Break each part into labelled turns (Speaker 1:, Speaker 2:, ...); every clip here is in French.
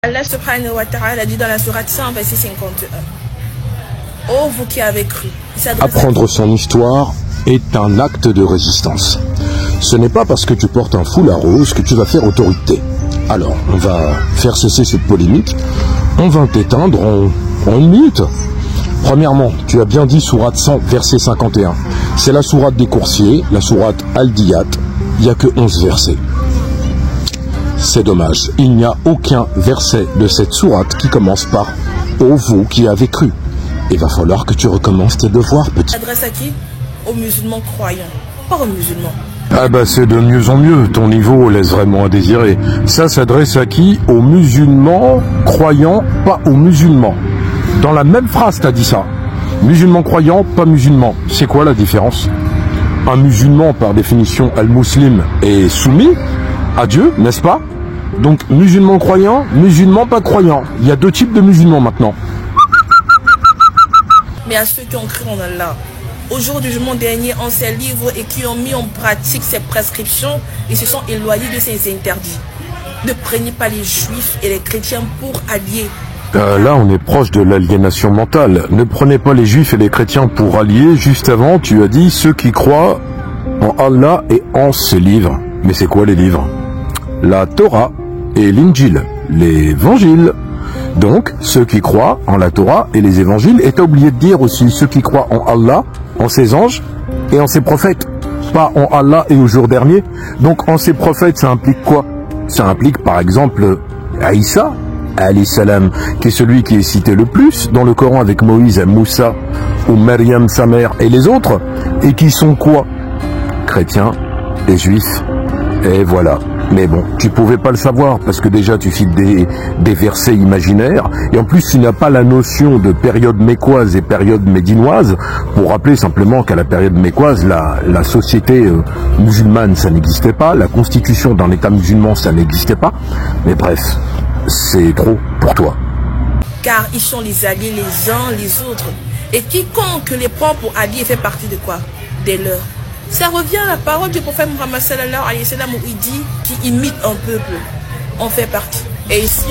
Speaker 1: Allah subhanahu wa ta'ala dit dans la sourate 100, verset 51. Oh, vous qui avez cru.
Speaker 2: Apprendre son histoire est un acte de résistance. Ce n'est pas parce que tu portes un foulard rose que tu vas faire autorité. Alors, on va faire cesser cette polémique. On va t'éteindre en une minute. Premièrement, tu as bien dit sourate 100, verset 51. C'est la sourate des coursiers, la sourate Al-Diyat. Il n'y a que 11 versets. C'est dommage. Il n'y a aucun verset de cette sourate qui commence par « Ô vous qui avez cru ». Il va falloir que tu recommences tes devoirs, petit.
Speaker 1: S'adresse à qui? Aux musulmans croyants, pas aux musulmans.
Speaker 2: Ah bah c'est de mieux en mieux, ton niveau laisse vraiment à désirer. Ça s'adresse à qui? Aux musulmans croyants, pas aux musulmans. Dans la même phrase t'as dit ça. Musulmans croyants, pas musulmans. C'est quoi la différence? Un musulman par définition al-muslim est soumis à Dieu, n'est-ce pas? Donc musulmans croyants, musulmans pas croyants. Il y a deux types de musulmans maintenant.
Speaker 1: Mais à ceux qui ont cru en Allah, au jour du jugement dernier, en ces livres et qui ont mis en pratique ces prescriptions et se sont éloignés de ces interdits. Ne prenez pas les juifs et les chrétiens pour alliés.
Speaker 2: Là, on est proche de l'aliénation mentale. Ne prenez pas les juifs et les chrétiens pour alliés. Juste avant, tu as dit ceux qui croient en Allah et en ses livres. Mais c'est quoi les livres? La Torah et l'Injil, l'évangile. Donc, ceux qui croient en la Torah et les évangiles, et t'as oublié de dire aussi ceux qui croient en Allah, en ses anges et en ses prophètes. Pas en Allah et au jour dernier. Donc, en ses prophètes, ça implique quoi? Ça implique, par exemple, Aïssa, alayhi salam, qui est celui qui est cité le plus dans le Coran avec Moïse, Moussa, ou Maryam, sa mère, et les autres, et qui sont quoi? Chrétiens et juifs. Et voilà. Mais bon, tu pouvais pas le savoir parce que déjà tu cites des versets imaginaires et en plus tu n'as pas la notion de période mécoise et période médinoise pour rappeler simplement qu'à la période mécoise, la société musulmane ça n'existait pas, la constitution d'un état musulman ça n'existait pas. Mais bref, c'est trop pour toi.
Speaker 1: Car ils sont les alliés les uns les autres et quiconque les prend pour alliés fait partie de quoi? Des leurs. Ça revient à la parole du prophète Muhammad sallallahu alayhi wa sallam où il dit qu'il imite un peuple. On fait partie. Et ici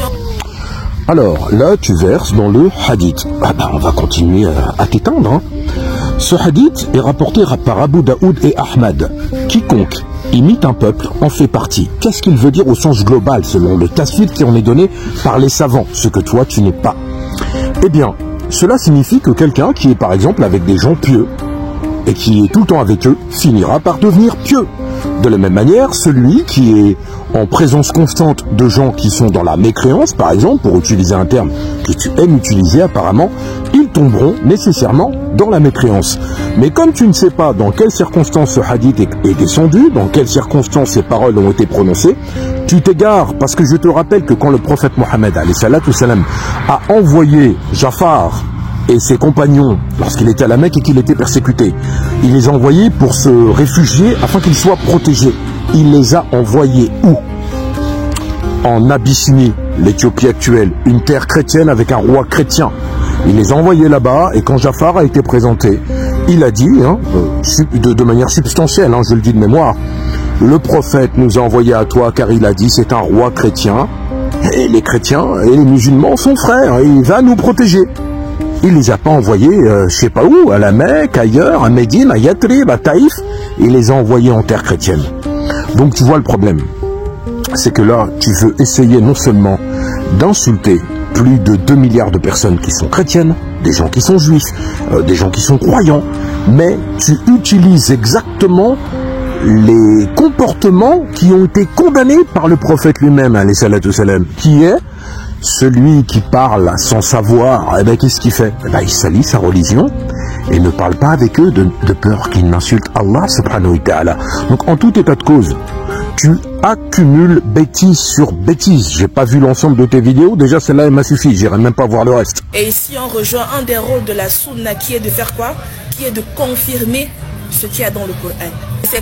Speaker 2: Alors, là, tu verses dans le hadith. Ah ben, on va continuer à t'éteindre. Hein. Ce hadith est rapporté par Abu Daoud et Ahmad. Quiconque imite un peuple en fait partie. Qu'est-ce qu'il veut dire au sens global, selon le tasfir qui en est donné par les savants, ce que toi, tu n'es pas? Eh bien, cela signifie que quelqu'un qui est par exemple avec des gens pieux, et qui est tout le temps avec eux, finira par devenir pieux. De la même manière, celui qui est en présence constante de gens qui sont dans la mécréance, par exemple, pour utiliser un terme que tu aimes utiliser apparemment, ils tomberont nécessairement dans la mécréance. Mais comme tu ne sais pas dans quelles circonstances ce hadith est descendu, dans quelles circonstances ces paroles ont été prononcées, tu t'égares, parce que je te rappelle que quand le prophète Mohammed a envoyé Jafar et ses compagnons, lorsqu'il était à la Mecque et qu'il était persécuté, il les a envoyés pour se réfugier afin qu'ils soient protégés. Il les a envoyés où? En Abyssinie, l'Éthiopie actuelle, une terre chrétienne avec un roi chrétien. Il les a envoyés là-bas et quand Jafar a été présenté, il a dit, de manière substantielle, je le dis de mémoire, le prophète nous a envoyés à toi car il a dit c'est un roi chrétien et les chrétiens et les musulmans sont frères et il va nous protéger. Il les a pas envoyés, je sais pas où, à la Mecque, ailleurs, à Médine, à Yatrib, à Taïf. Il les a envoyés en terre chrétienne. Donc tu vois le problème. C'est que là, tu veux essayer non seulement d'insulter plus de 2 milliards de personnes qui sont chrétiennes, des gens qui sont juifs, des gens qui sont croyants, mais tu utilises exactement les comportements qui ont été condamnés par le prophète lui-même, alayhi salatu salam, qui est celui qui parle sans savoir, qu'est-ce qu'il fait? Il salit sa religion et ne parle pas avec eux de peur qu'il n'insulte Allah subhanahu wa ta'ala. Donc en tout état de cause, tu accumules bêtise sur bêtise. J'ai pas vu l'ensemble de tes vidéos, déjà celle-là elle m'a suffi, j'irai même pas voir le reste.
Speaker 1: Et ici on rejoint un des rôles de la sunna qui est de faire quoi? Qui est de confirmer ce qu'il y a dans le Coran.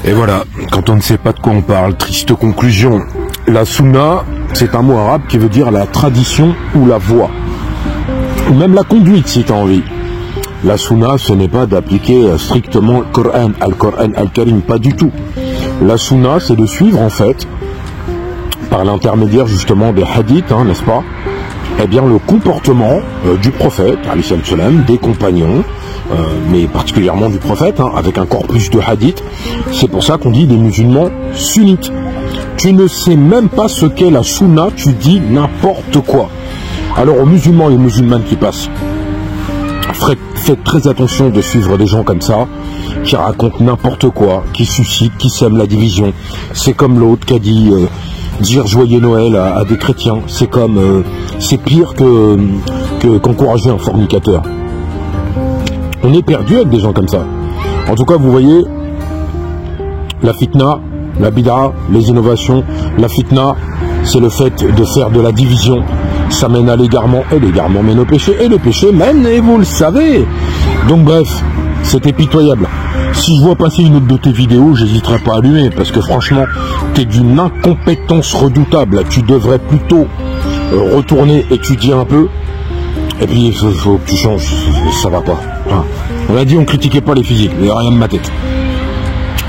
Speaker 2: Et voilà, quand on ne sait pas de quoi on parle, triste conclusion. La sunna, c'est un mot arabe qui veut dire la tradition ou la voie. Ou même la conduite si tu as envie. La sunna, ce n'est pas d'appliquer strictement le Coran, Al-Coran, Al-Karim, pas du tout. La sunna, c'est de suivre en fait, par l'intermédiaire justement des hadiths, n'est-ce pas, eh bien le comportement du prophète, alayhi salam, des compagnons, mais particulièrement du prophète, hein, avec un corpus de hadith. C'est pour ça qu'on dit des musulmans sunnites. Tu ne sais même pas ce qu'est la sunna, tu dis n'importe quoi. Alors aux musulmans et aux musulmanes qui passent, faites très attention de suivre des gens comme ça, qui racontent n'importe quoi, qui suscitent, qui sèment la division. C'est comme l'autre qui a dit dire joyeux Noël à des chrétiens. C'est comme c'est pire qu'encourager un fornicateur. On est perdu avec des gens comme ça. En tout cas, vous voyez, la fitna, la bid'a, les innovations, la fitna, c'est le fait de faire de la division. Ça mène à l'égarement, et l'égarement mène au péché, et le péché mène, et vous le savez. Donc bref, c'était pitoyable. Si je vois passer une autre de tes vidéos, j'hésiterai pas à allumer, parce que franchement, t'es d'une incompétence redoutable. Tu devrais plutôt retourner étudier un peu, et puis il faut que tu changes, ça va pas. Enfin, on a dit on critiquait pas les physiques, mais rien de ma tête.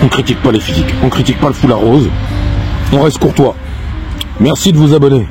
Speaker 2: On critique pas les physiques, on critique pas le foulard rose, on reste courtois. Merci de vous abonner.